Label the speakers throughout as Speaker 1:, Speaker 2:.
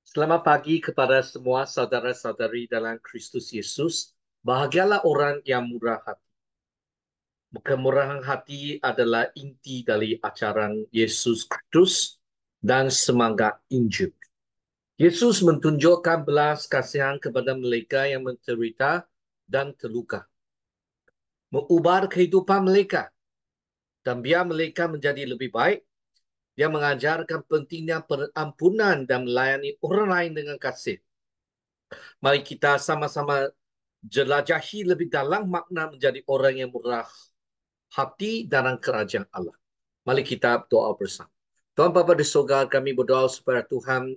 Speaker 1: Selamat pagi kepada semua saudara-saudari dalam Kristus Yesus. Bahagialah orang yang murah hati. Kemurahan hati adalah inti dari ajaran Yesus Kristus dan semangat Injil. Yesus menunjukkan belas kasihan kepada mereka yang menderita dan terluka, mengubah kehidupan mereka dan biar mereka menjadi lebih baik. Dia mengajarkan pentingnya pengampunan dan melayani orang lain dengan kasih. Mari kita sama-sama jelajahi lebih dalam makna menjadi orang yang murah hati dalam kerajaan Allah. Mari kita doa bersama. Tuhan Bapa di surga, kami berdoa supaya Tuhan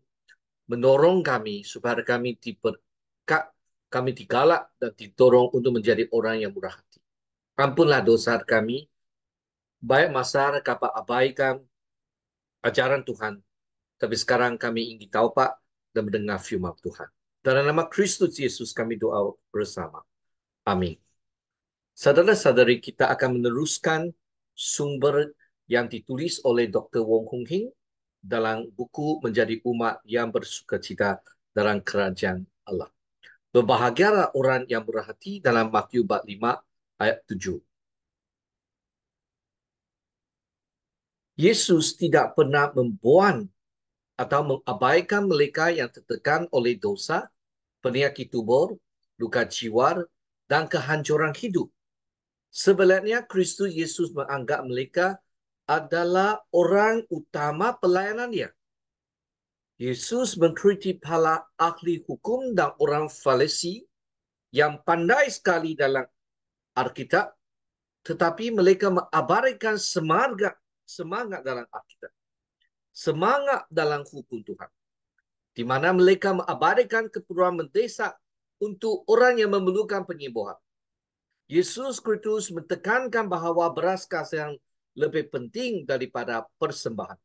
Speaker 1: menolong kami, supaya kami diberkat, kami digalak dan didorong untuk menjadi orang yang murah hati. Ampunlah dosa kami, baik masyarakat apa abaikan ajaran Tuhan, tapi sekarang kami ingin taubat dan mendengar firman Tuhan. Dalam nama Kristus Yesus kami doa bersama. Amin. Saudara-saudari, kita akan meneruskan sumber yang ditulis oleh Dr. Wong Hung Hing dalam buku Menjadi Umat yang Bersukacita dalam Kerajaan Allah. Berbahagialah orang yang berhati dalam Matius bab 5 ayat 7. Yesus tidak pernah membuang atau mengabaikan mereka yang tertekan oleh dosa, penyakit tubuh, luka jiwa, dan kehancuran hidup. Sebenarnya Kristus Yesus menganggap mereka adalah orang utama pelayanan dia. Yesus mengkritik para ahli hukum dan orang Farisi yang pandai sekali dalam Alkitab, tetapi mereka mengabaikan semangat dalam Alkitab, semangat dalam hukum Tuhan, di mana mereka mengabaikan keperluan mendesak untuk orang yang memerlukan penyembuhan. Yesus Kristus menekankan bahawa belas kasihan lebih penting daripada persembahan.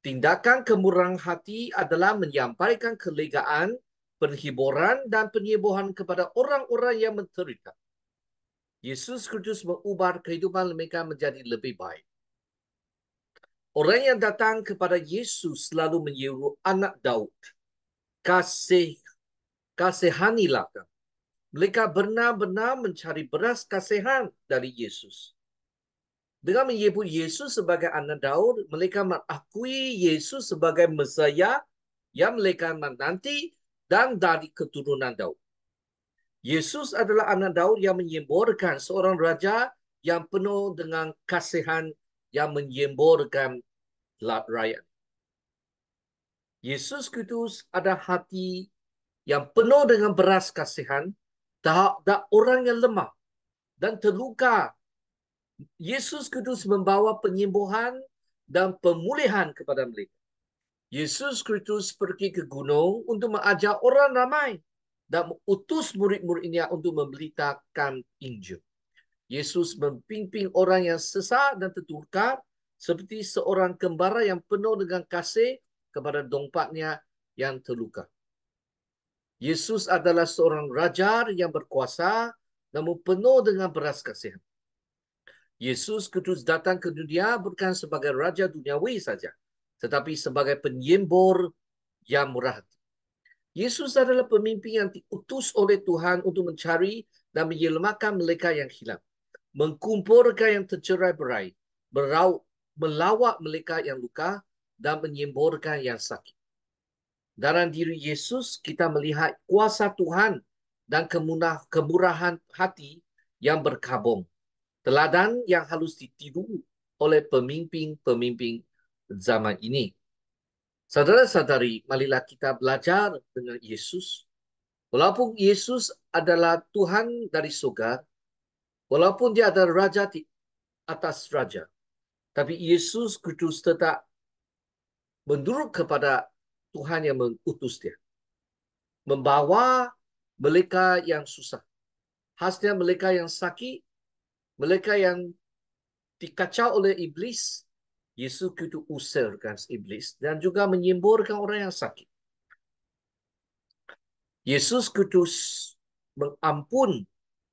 Speaker 1: Tindakan kemurahan hati adalah menyampaikan kelegaan, penghiburan, dan penyembuhan kepada orang-orang yang menderita. Yesus Kristus mengubah kehidupan mereka menjadi lebih baik. Orang yang datang kepada Yesus selalu menyeru anak Daud, kasihanilah kami. Mereka benar-benar mencari belas kasihan dari Yesus. Dengan menyebut Yesus sebagai anak Daud, mereka mengakui Yesus sebagai Mesias yang mereka menanti dan dari keturunan Daud. Yesus adalah anak Daud yang menyemburkan seorang raja yang penuh dengan kasihan yang menyemburkan rakyat. Yesus Kristus ada hati yang penuh dengan belas kasihan terhadap orang yang lemah dan terluka. Yesus Kristus membawa penyembuhan dan pemulihan kepada mereka. Yesus Kristus pergi ke gunung untuk mengajar orang ramai dan mengutus murid-muridnya untuk memberitakan Injil. Yesus mempimpin orang yang sesat dan tertukar seperti seorang kembara yang penuh dengan kasih kepada dompatnya yang terluka. Yesus adalah seorang raja yang berkuasa namun penuh dengan belas kasihan. Yesus Kristus datang ke dunia bukan sebagai raja duniawi saja, tetapi sebagai penyembur yang murah hati. Yesus adalah pemimpin yang diutus oleh Tuhan untuk mencari dan menyelamatkan mereka yang hilang, mengkumpulkan yang tercerai-berai, melawat mereka yang luka, dan menyemburkan yang sakit. Dalam diri Yesus, kita melihat kuasa Tuhan dan kemurahan hati yang berkabung. Teladan yang harus ditiru oleh pemimpin-pemimpin zaman ini. Saudara-saudari, marilah kita belajar dengan Yesus. Walaupun Yesus adalah Tuhan dari surga, walaupun dia adalah raja di atas raja, tapi Yesus Kristus tetap menurut kepada Tuhan yang mengutus dia. Membawa mereka yang susah. Khasnya mereka yang sakit, mereka yang dikacau oleh iblis, Yesus Kristus usirkan iblis dan juga menyemburkan orang yang sakit. Yesus Kristus mengampun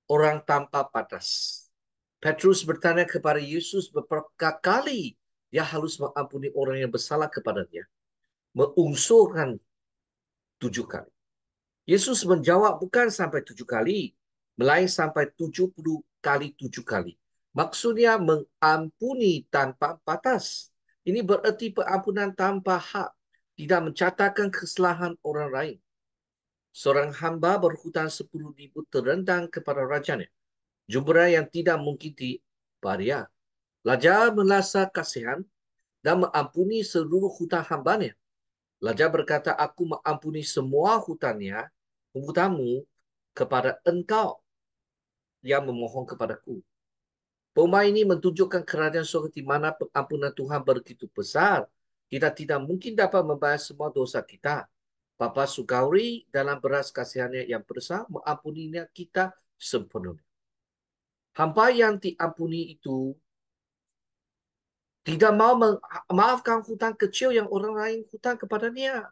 Speaker 1: orang tanpa batas. Petrus bertanya kepada Yesus beberapa kali dia harus mengampuni orang yang bersalah kepadanya. Mengungsurkan 7 kali. Yesus menjawab bukan sampai 7 kali, melainkan sampai 70 kali 7 kali. Maksudnya mengampuni tanpa batas. Ini bererti pengampunan tanpa had, tidak mencatatkan kesalahan orang lain. Seorang hamba berhutang 10,000 terendang kepada rajanya. Jumlah yang tidak mungkin dibayar. Raja merasa kasihan dan mengampuni seluruh hutang hambanya. Raja berkata, aku mengampuni semua hutangmu kepada engkau yang memohon kepadaku. Pemain ini menunjukkan kerajaan surga di mana pengampunan Tuhan begitu besar. Kita tidak mungkin dapat membayar semua dosa kita. Bapa Surgawi dalam belas kasihannya yang besar mengampuninya kita sepenuhnya. Hamba yang diampuni itu tidak mau memaafkan hutang kecil yang orang lain hutang kepadanya.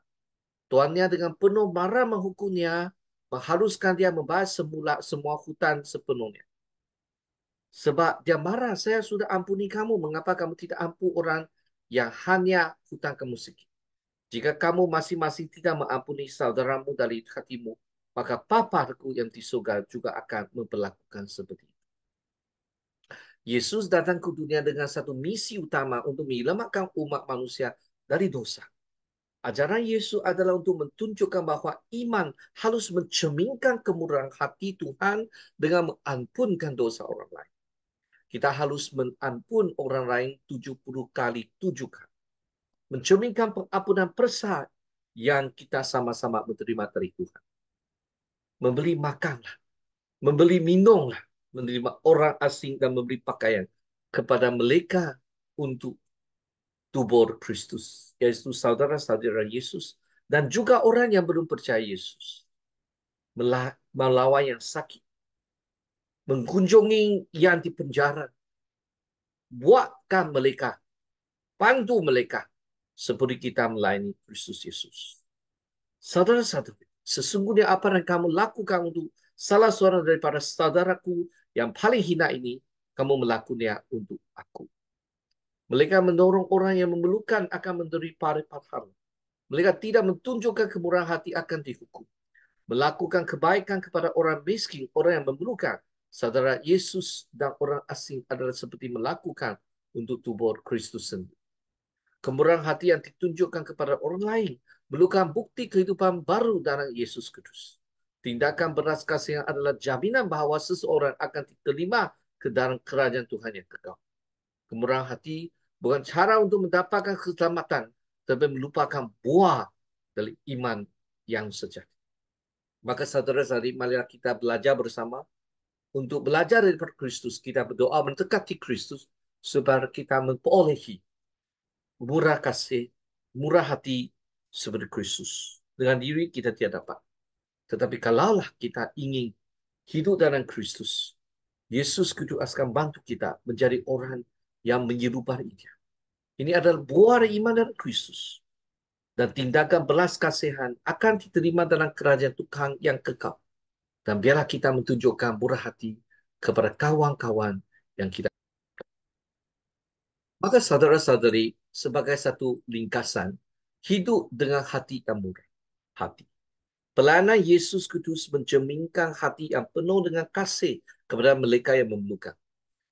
Speaker 1: Tuannya dengan penuh marah menghukumnya, mengharuskan dia membayar semua hutang sepenuhnya. Sebab dia marah, saya sudah ampuni kamu. Mengapa kamu tidak ampun orang yang hanya hutang kamu sedikit? Jika kamu masing-masing tidak mengampuni saudaramu dari hatimu, maka Papaku yang di surga juga akan memperlakukan seperti itu. Yesus datang ke dunia dengan satu misi utama untuk menyelamatkan umat manusia dari dosa. Ajaran Yesus adalah untuk menunjukkan bahwa iman harus mencerminkan kemurahan hati Tuhan dengan mengampunkan dosa orang lain. Kita harus mengampun orang lain 70 kali 7 kali. Mencerminkan pengampunan besar yang kita sama-sama menerima dari Tuhan. Membeli makanlah, membeli minumlah, menerima orang asing dan memberi pakaian kepada mereka untuk tubuh Kristus, yaitu saudara-saudara Yesus, dan juga orang yang belum percaya Yesus. Melawan yang sakit, mengunjungi yang di penjara, buatkan mereka, bantu mereka, seperti kita melayani Kristus Yesus. Saudara-saudara, sesungguhnya apa yang kamu lakukan untuk salah seorang daripada saudaraku yang paling hina ini, kamu melakukannya untuk aku. Mereka mendorong orang yang memerlukan akan menderita pahala. Mereka tidak menunjukkan kemurahan hati akan dihukum. Melakukan kebaikan kepada orang miskin, orang yang memerlukan. Saudara Yesus dan orang asing adalah seperti melakukan untuk tubuh Kristus sendiri. Kemurahan hati yang ditunjukkan kepada orang lain merupakan bukti kehidupan baru dalam Yesus Kristus. Tindakan belas kasihan adalah jaminan bahawa seseorang akan diterima ke dalam kerajaan Tuhan yang kekal. Kemurahan hati bukan cara untuk mendapatkan keselamatan, tetapi melupakan buah dari iman yang sejati. Maka saudara-saudari, marilah kita belajar bersama untuk belajar dari Kristus. Kita berdoa mendekati Kristus supaya kita memperolehi murah kasih, murah hati seperti Kristus. Dengan diri kita tidak dapat. Tetapi kalaulah kita ingin hidup dalam Kristus, Yesus Kristus akan bantu kita menjadi orang yang menyerupai Dia. Ini adalah buah iman dari Kristus. Dan tindakan belas kasihan akan diterima dalam kerajaan Tuhan yang kekal. Dan biarlah kita menunjukkan murah hati kepada kawan-kawan yang kita. Maka saudara-saudari, sebagai satu ringkasan, hidup dengan hati yang murah hati. Pelayanan Yesus Kristus mencerminkan hati yang penuh dengan kasih kepada mereka yang memerlukan.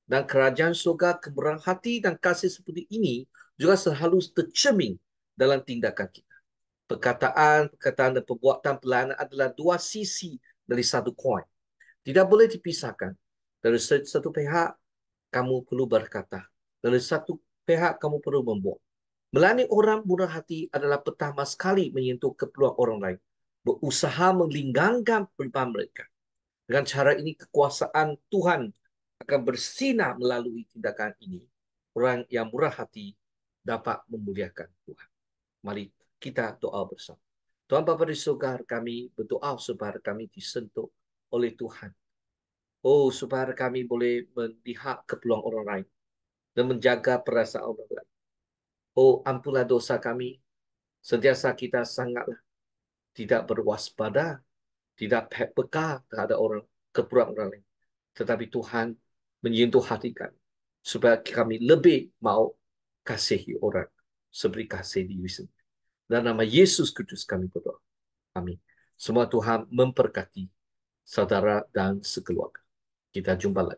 Speaker 1: Dan kerajaan surga kemurahan hati dan kasih seperti ini juga selalu tercermin dalam tindakan kita. Perkataan dan perbuatan pelayanan adalah dua sisi dari satu koin. Tidak boleh dipisahkan. Dari satu pihak, kamu perlu berkata. Dari satu pihak, kamu perlu membuat. Melayani orang murah hati adalah pertama sekali menyentuh keperluan orang lain. Berusaha meringankan beban mereka. Dengan cara ini, kekuasaan Tuhan akan bersinar melalui tindakan ini. Orang yang murah hati dapat memuliakan Tuhan. Mari kita doa bersama. Tuhan Bapa di surga, kami berdoa supaya kami disentuh oleh Tuhan. Oh, supaya kami boleh melihat keperluan orang lain dan menjaga perasaan orang lain. Oh, ampunlah dosa kami. Sentiasa kita sangatlah tidak berwaspada, tidak peka terhadap keperluan orang lain. Tetapi Tuhan menyentuh hati kami supaya kami lebih mau kasihi orang seperti kasih diri sendiri. Dalam nama Yesus Kristus kami berdoa. Amin. Semua Tuhan memberkati saudara dan sekeluarga. Kita jumpa lagi.